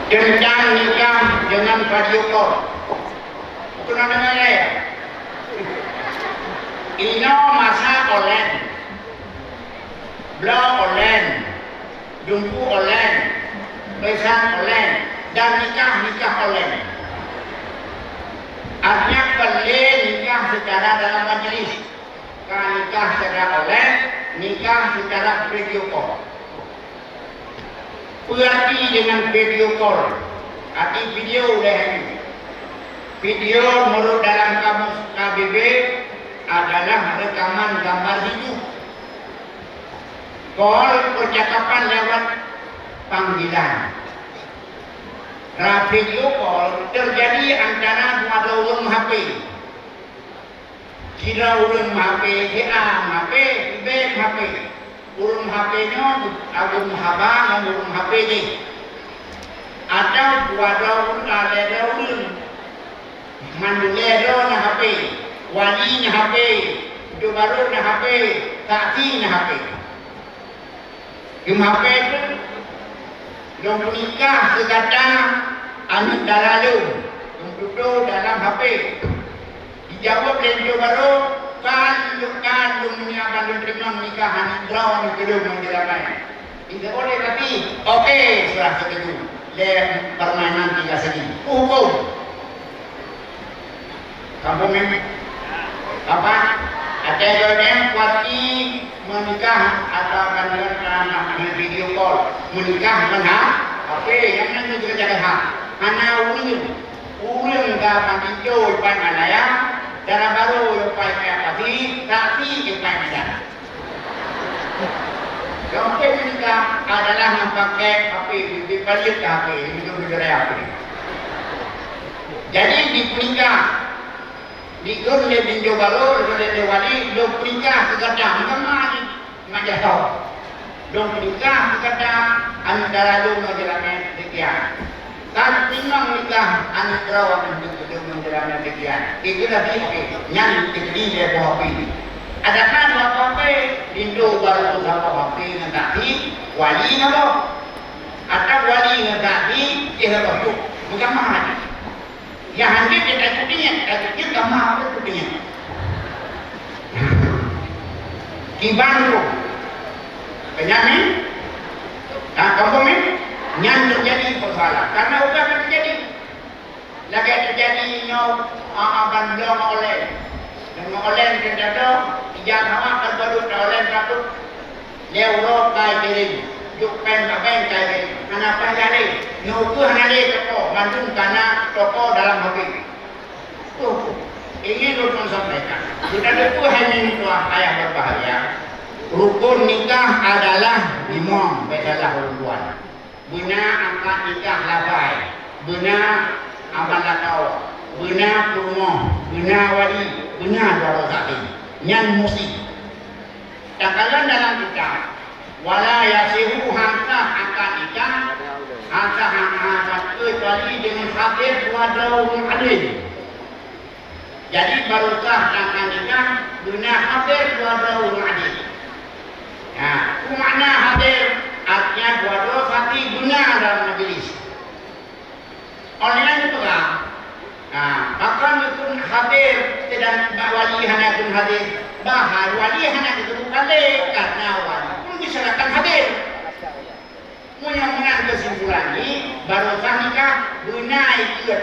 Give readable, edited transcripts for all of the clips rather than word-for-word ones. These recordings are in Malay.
tentang nikah dengan video call. Pernah dengar ya? Ino masa online, blog online, jumpu online, pesan online, dan nikah online. Artinya boleh nikah secara dalam majelis, nikah secara online, nikah secara video call. Berarti dengan video call, arti video dah ini. Video menurut dalam kamus KBB adalah rekaman gambar hidup. Call percakapan lewat panggilan. Video call terjadi antara dua orang HP. Kira orang HP, A HP, B HP. Urung HP-nya agung habang yang urung HP ni. Atau dua orang ada urung mandulero na HP, wali na HP, dubaro na HP, saksi na HP. Yung HP itu yang menikah sekata anak dalalu, yang duduk dalam HP. Dijawab dan dubaro kan menyiapkan dan terima nikahan draw yang kedua menjelaskan. Tidak boleh tapi oke setelah setuju. Dan permainan tiga segi. Hukum. Kampung ini apa? Ada yang kuati menikah atau dengan video call menikah dengan HP yang nanti juga jaga hak. Anak ulun ka pantinjo pan malaya. Darah baru yang pakai apa sih? Tapi yang pakai mana? Yang menikah adalah memakai HP, dibalik HP, itu berdaya HP. Jadi di menikah, di gurle binjo baru, gurle dewali, lo menikah sekadang, kemana? Macam tahu. Lo menikah sekadang antara lo menjalankan sekian. Kan tinggal nikah anak rawat untuk menjalankan sekian. Itulah dia yang terjadi dia bawa pilih. Adakah apa-apa Indo baru beberapa waktu yang tadi wali nabo atau wali yang tadi dia baru bukan mahal. Yang hadir dia takutnya gambar takutnya. Kibantu penyanyi, kampung ini yang terjadi persoalan karena sudah terjadi. Lagi terjadi nyok akan belum oleh dan oleh terjadi ijazah awak terbaru oleh takut lewat kai kirim juk pen apa yang kai kirim kenapa jadi nuku hanade toko mandung karena toko dalam HP ingin lu sampaikan kita itu hanya itu ayah berbahaya. Rukun nikah adalah 5 bedalah perempuan bina angkat nikah labai bina amal lakau bina kurma bina wali bina dua sakti nyan musik takalan dalam kitab wala yasihu hamsah angkat nikah hamsah angkat kecuali dengan hadir dua daun adil. Jadi barukah angkat nikah bina hadir dua daun adil. Nah, makna hadir artinya dua daun sakti bina dalam majelis. Oleh itu kan, bahkan itu hadir sedang wali hanya pun hadir, bahar wali hanya itu kali karena wali pun diserahkan hadir. Mudah-mudahan kesimpulan ini baru nikah guna itu.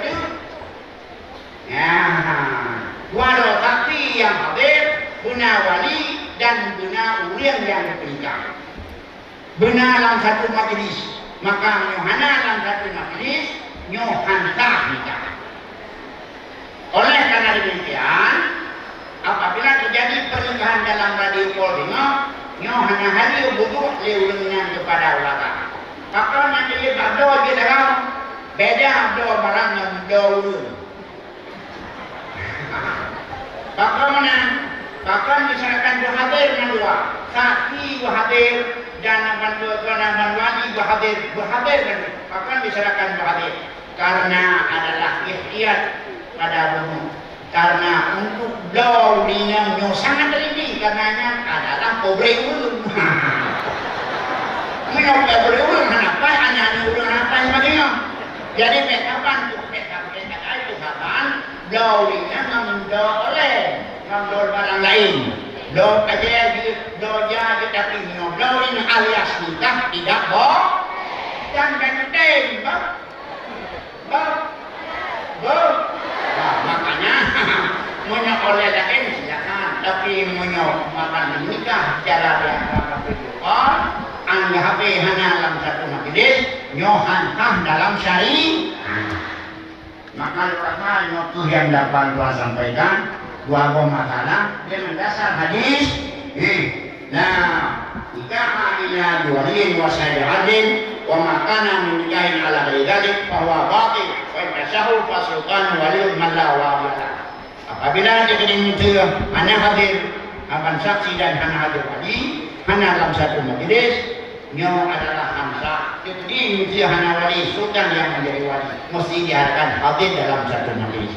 Dua doa sakti yang hadir, guna wali dan guna ulian yang bernikah. Benar dalam satu majelis, maka Yohana dalam satu majelis. Nyohantah nikah. Oleh karena demikian, apabila terjadi pernikahan dalam radio call nyohana hari butuh lewunan kepada ulama. Maka nanti abdo dia dalam beda abdo barang yang daulun. Bagaimana? Bahkan misalkan berhadir dua, saksi berhadir dan wali berhadir bahkan misalkan berhadir karena adalah ikhtiar pada bunuh karena untuk beliau yang sangat teliti karenanya adalah pobre ulun. Mengapa pobre ulun? Kenapa hanya ulun apa yang bagaimana? Jadi pekapan tu pekapan itu kapan dawlinya memdoleh memdol barang lain. Do aja do jadi tapi minum dawlin alias nikah tidak boh dan penting bah. Nah, makanya oleh lain silakan, tapi makan nikah cara yang berkecukupan anda habis hanya dalam satu majlis nyohankah dalam syariat. Maka itu yang dapat gua sampaikan gua masalah dengan dasar hadis. Nah, jika hanya dualin wasaidin wa makana min nikahin ala dzalik bahwa batil wa tasahu fasuqan walil malawa. Apabila itu hanya hadir akan saksi dan hanya hadir wali hanya dalam satu majlis nyo adalah hamzah. Jadi dia hanya wali sultan yang menjadi wali mesti diharapkan hadir dalam satu majlis.